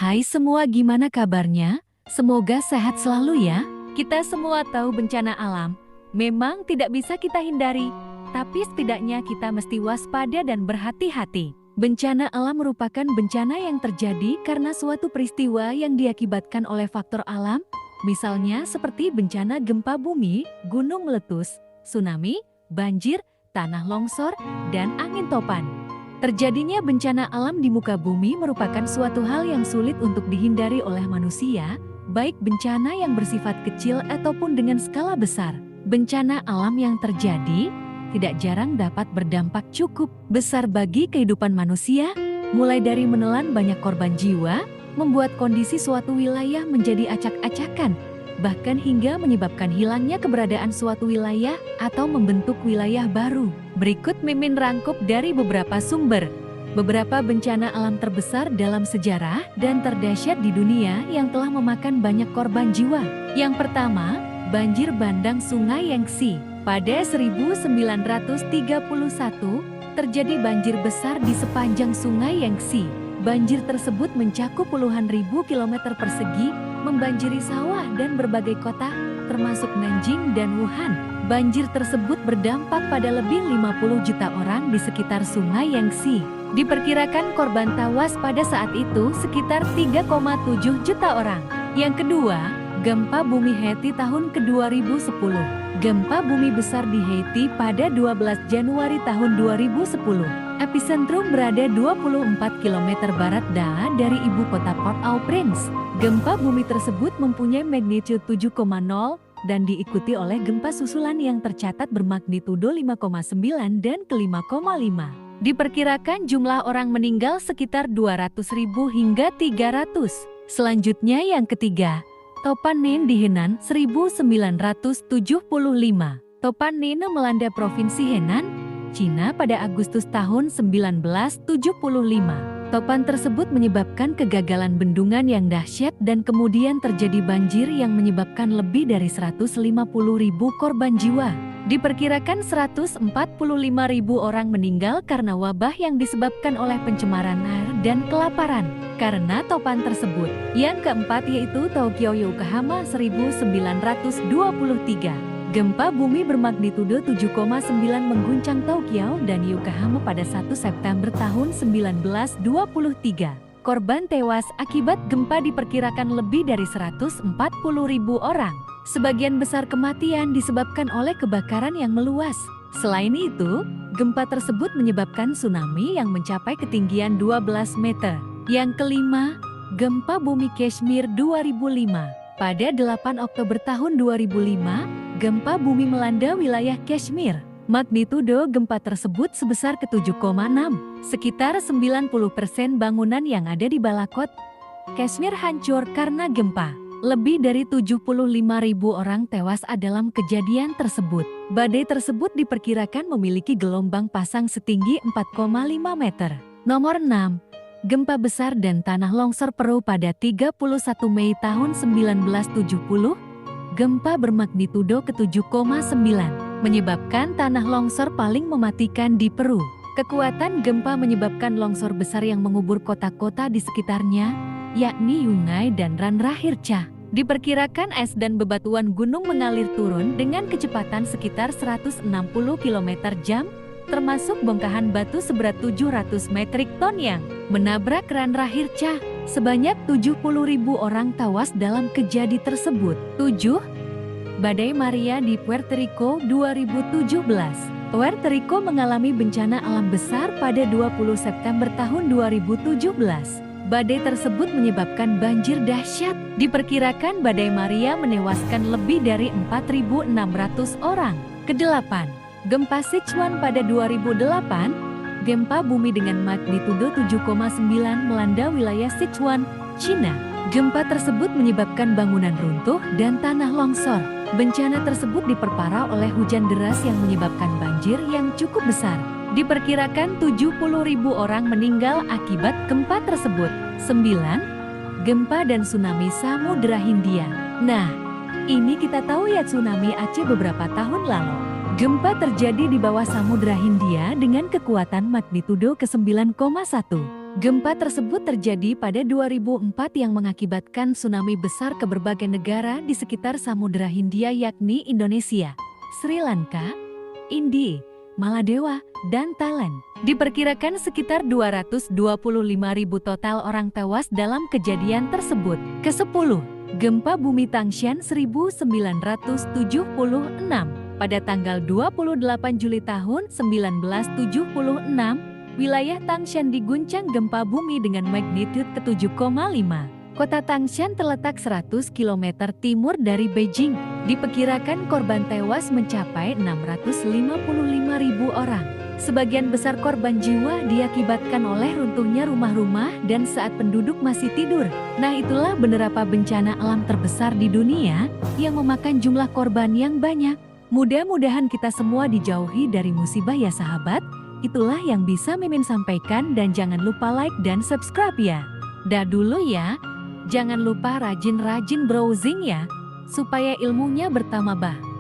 Hai semua, gimana kabarnya? Semoga sehat selalu ya. Kita semua tahu bencana alam memang tidak bisa kita hindari, tapi setidaknya kita mesti waspada dan berhati-hati. Bencana alam merupakan bencana yang terjadi karena suatu peristiwa yang diakibatkan oleh faktor alam, misalnya seperti bencana gempa bumi, gunung meletus, tsunami, banjir, tanah longsor, dan angin topan. Terjadinya bencana alam di muka bumi merupakan suatu hal yang sulit untuk dihindari oleh manusia, baik bencana yang bersifat kecil ataupun dengan skala besar. Bencana alam yang terjadi tidak jarang dapat berdampak cukup besar bagi kehidupan manusia, mulai dari menelan banyak korban jiwa, membuat kondisi suatu wilayah menjadi acak-acakan, bahkan hingga menyebabkan hilangnya keberadaan suatu wilayah atau membentuk wilayah baru. Berikut Mimin rangkup dari beberapa sumber. Beberapa bencana alam terbesar dalam sejarah dan terdahsyat di dunia yang telah memakan banyak korban jiwa. Yang pertama, banjir bandang Sungai Yangtze. Pada 1931, terjadi banjir besar di sepanjang Sungai Yangtze. Banjir tersebut mencakup puluhan ribu kilometer persegi, membanjiri sawah dan berbagai kota, termasuk Nanjing dan Wuhan. Banjir tersebut berdampak pada lebih 50 juta orang di sekitar Sungai Yangtze. Diperkirakan korban tewas pada saat itu sekitar 3,7 juta orang. Yang kedua, gempa bumi Haiti tahun ke-2010. Gempa bumi besar di Haiti pada 12 Januari tahun 2010. Epicentrum berada 24 km barat daya dari ibu kota Port-au-Prince. Gempa bumi tersebut mempunyai magnitudo 7,0 dan diikuti oleh gempa susulan yang tercatat bermagnitudo 5,9 dan ke 5,5. Diperkirakan jumlah orang meninggal sekitar 200.000 hingga 300. Selanjutnya yang ketiga, Topan Nin di Henan 1975. Topan Nin melanda Provinsi Henan, Cina pada Agustus tahun 1975. Topan tersebut menyebabkan kegagalan bendungan yang dahsyat dan kemudian terjadi banjir yang menyebabkan lebih dari 150.000 korban jiwa. Diperkirakan 145.000 orang meninggal karena wabah yang disebabkan oleh pencemaran air dan kelaparan karena topan tersebut. Yang keempat yaitu Tokyo Yokohama 1923. Gempa bumi bermagnitudo 7,9 mengguncang Tokyo dan Yokohama pada 1 September tahun 1923. Korban tewas akibat gempa diperkirakan lebih dari 140.000 orang. Sebagian besar kematian disebabkan oleh kebakaran yang meluas. Selain itu, gempa tersebut menyebabkan tsunami yang mencapai ketinggian 12 meter. Yang kelima, gempa bumi Kashmir 2005. Pada 8 Oktober tahun 2005, gempa bumi melanda wilayah Kashmir. Magnitudo gempa tersebut sebesar ke-7,6. Sekitar 90% bangunan yang ada di Balakot, Kashmir hancur karena gempa. Lebih dari 75.000 orang tewas dalam kejadian tersebut. Badai tersebut diperkirakan memiliki gelombang pasang setinggi 4,5 meter. Nomor 6. Gempa besar dan tanah longsor Peru pada 31 Mei tahun 1970. Gempa bermagnitudo ke-7,9 menyebabkan tanah longsor paling mematikan di Peru. Kekuatan gempa menyebabkan longsor besar yang mengubur kota-kota di sekitarnya, yakni Yungay dan Ranrahirca. Diperkirakan es dan bebatuan gunung mengalir turun dengan kecepatan sekitar 160 km/jam, termasuk bongkahan batu seberat 700 metrik ton yang menabrak Ranrahirca. Sebanyak 70.000 orang tewas dalam kejadian tersebut. 7. Badai Maria di Puerto Rico 2017. Puerto Rico mengalami bencana alam besar pada 20 September tahun 2017. Badai tersebut menyebabkan banjir dahsyat. Diperkirakan badai Maria menewaskan lebih dari 4.600 orang. Kedelapan, gempa Sichuan pada 2008. Gempa bumi dengan magnitudo 7,9 melanda wilayah Sichuan, Cina. Gempa tersebut menyebabkan bangunan runtuh dan tanah longsor. Bencana tersebut diperparah oleh hujan deras yang menyebabkan banjir yang cukup besar. Diperkirakan 70.000 orang meninggal akibat gempa tersebut. 9. Gempa dan tsunami Samudra Hindia. Nah, ini kita tahu ya tsunami Aceh beberapa tahun lalu. Gempa terjadi di bawah Samudra Hindia dengan kekuatan magnitudo ke-9,1. Gempa tersebut terjadi pada 2004 yang mengakibatkan tsunami besar ke berbagai negara di sekitar Samudra Hindia yakni Indonesia, Sri Lanka, India, Maladewa, dan Thailand. Diperkirakan sekitar 225.000 total orang tewas dalam kejadian tersebut. Ke-10, Gempa Bumi Tangshan 1976. Pada tanggal 28 Juli tahun 1976, wilayah Tangshan diguncang gempa bumi dengan magnitudo ke-7,5. Kota Tangshan terletak 100 km timur dari Beijing. Diperkirakan korban tewas mencapai 655.000 orang. Sebagian besar korban jiwa diakibatkan oleh runtuhnya rumah-rumah dan saat penduduk masih tidur. Nah, itulah beberapa bencana alam terbesar di dunia yang memakan jumlah korban yang banyak. Mudah-mudahan kita semua dijauhi dari musibah ya sahabat. Itulah yang bisa Mimin sampaikan dan jangan lupa like dan subscribe ya. Dah dulu ya. Jangan lupa rajin-rajin browsing ya, supaya ilmunya bertambah.